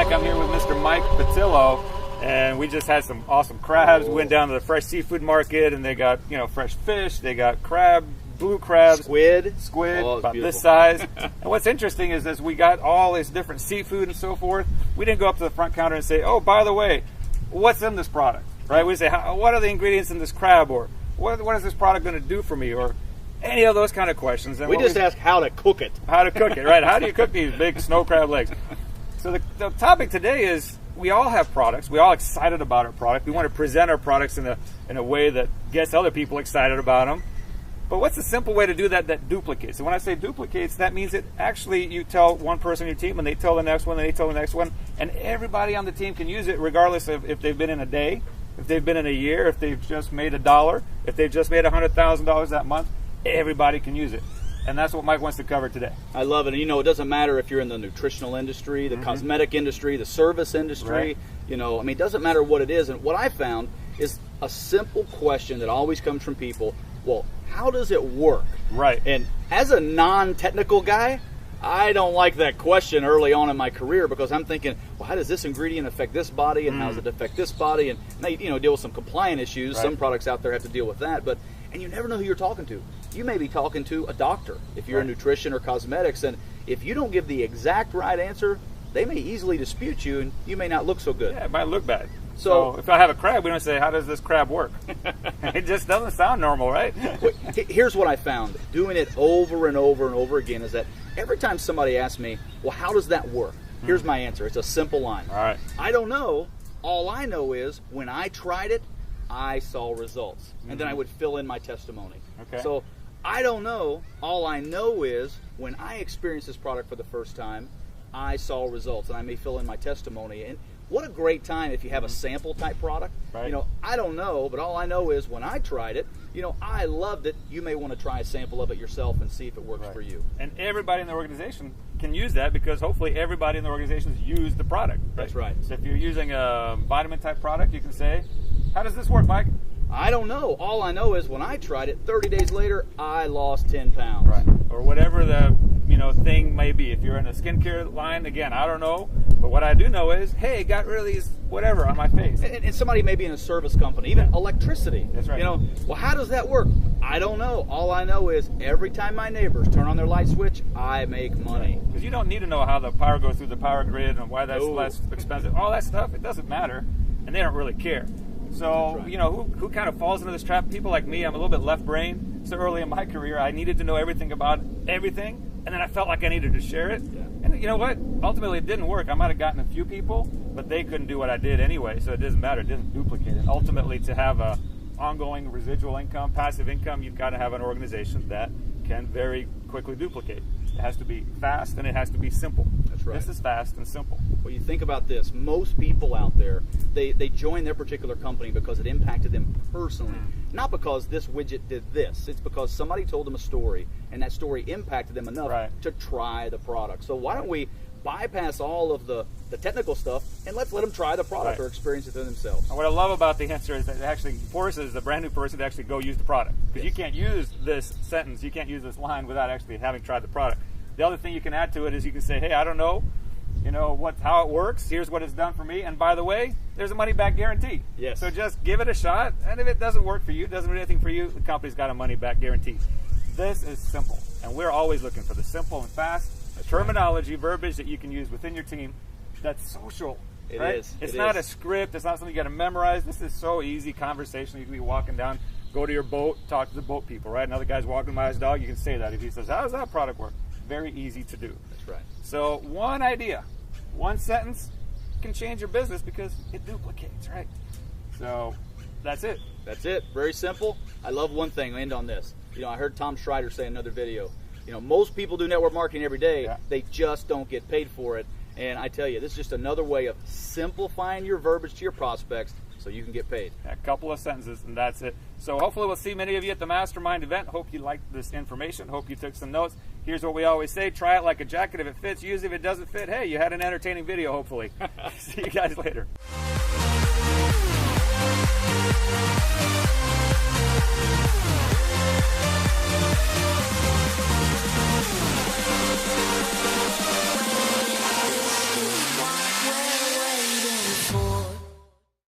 I'm here with Mr. Mike Patillo, and we just had some awesome crabs. We went down to the fresh seafood market, and they got, you know, fresh fish. They got crab, blue crabs, squid, about this size. And what's interesting is, as we got all this different seafood and so forth, we didn't go up to the front counter and say, "Oh, by the way, what's in this product?" Right? We say, "What are the ingredients in this crab?" or "What is this product going to do for me?" or any of those kind of questions. And we just ask how to cook it. How to cook it, right? How do you cook these big snow crab legs? So the topic today is, we all have products. We're all excited about our product. We want to present our products in a way that gets other people excited about them. But what's the simple way to do that duplicates? And when I say duplicates, that means that actually you tell one person on your team, and they tell the next one, and they tell the next one, and everybody on the team can use it, regardless of if they've been in a day, if they've been in a year, if they've just made $1, if they've just made $100,000 that month. Everybody can use it. And that's what Mike wants to cover today. I love it. And, you know, it doesn't matter if you're in the nutritional industry, the cosmetic industry, the service industry. Right. You know, I mean, it doesn't matter what it is. And what I found is a simple question that always comes from people. Well, how does it work? Right. And as a non-technical guy, I don't like that question early on in my career, because I'm thinking, well, how does this ingredient affect this body, and how does it affect this body? And they, you know, deal with some compliant issues. Right. Some products out there have to deal with that. And you never know who you're talking to. You may be talking to a doctor if you're in nutrition or cosmetics, and if you don't give the exact right answer, they may easily dispute you, and you may not look so good. Yeah, it might look bad. So if I have a crab, we don't say, "How does this crab work?" It just doesn't sound normal, right? Here's what I found, doing it over and over and over again, is that every time somebody asks me, well, how does that work? Here's my answer. It's a simple line. All right. I don't know. All I know is when I tried it, I saw results. And then I would fill in my testimony. Okay. So I don't know. All I know is when I experienced this product for the first time, I saw results, and I may fill in my testimony. And what a great time if you have a sample type product. Right. You know, I don't know, but all I know is when I tried it, you know, I loved it. You may want to try a sample of it yourself and see if it works for you. And everybody in the organization can use that, because hopefully everybody in the organization has used the product. Right? That's right. So if you're using a vitamin type product, you can say, "How does this work, Mike?" I don't know. All I know is when I tried it, 30 days later, I lost 10 pounds. Right. Or whatever the thing may be. If you're in a skincare line, again, I don't know. But what I do know is, hey, got rid of these whatever on my face. And somebody may be in a service company, even electricity. That's right. You know, well, how does that work? I don't know. All I know is every time my neighbors turn on their light switch, I make money. Because you don't need to know how the power goes through the power grid and why that's less expensive. All that stuff, it doesn't matter. And they don't really care. So, right. you know, who kind of falls into this trap? People like me. I'm a little bit left brain. So early in my career, I needed to know everything about everything, and then I felt like I needed to share it. Yeah. And you know what? Ultimately, it didn't work. I might have gotten a few people, but they couldn't do what I did anyway, so it doesn't matter. It didn't duplicate it. Ultimately, to have a ongoing residual income, passive income, you've got to have an organization that can very quickly duplicate. It has to be fast, and it has to be simple. That's right. This is fast and simple. Well, you think about this. Most people out there, they join their particular company because it impacted them personally. Not because this widget did this. It's because somebody told them a story, and that story impacted them enough to try the product. So why don't we bypass all of the technical stuff, and let's let them try the product or experience it for themselves. And what I love about the answer is that it actually forces the brand new person to actually go use the product. Because you can't use this sentence, you can't use this line without actually having tried the product. The other thing you can add to it is you can say, hey, I don't know, how it works. Here's what it's done for me. And by the way, there's a money back guarantee. Yes. So just give it a shot. And if it doesn't work for you, doesn't do anything for you, the company's got a money back guarantee. This is simple. And we're always looking for the simple and fast terminology, verbiage that you can use within your team that's social. It right? is. It's not a script. It's not something you got to memorize. This is so easy conversation. You can be walking down, go to your boat, talk to the boat people, right? Another guy's walking by his dog. You can say that. If he says, how does that product work? Very easy to do. That's right. So one idea, one sentence can change your business because it duplicates, right? So that's it. That's it. Very simple. I love one thing. I'll end on this. I heard Tom Schreider say in another video, most people do network marketing every day. Yeah. They just don't get paid for it. And I tell you, this is just another way of simplifying your verbiage to your prospects so you can get paid. A couple of sentences, and that's it. So hopefully we'll see many of you at the Mastermind event. Hope you liked this information. Hope you took some notes. Here's what we always say. Try it like a jacket. If it fits, use it. If it doesn't fit, hey, you had an entertaining video, hopefully. See you guys later.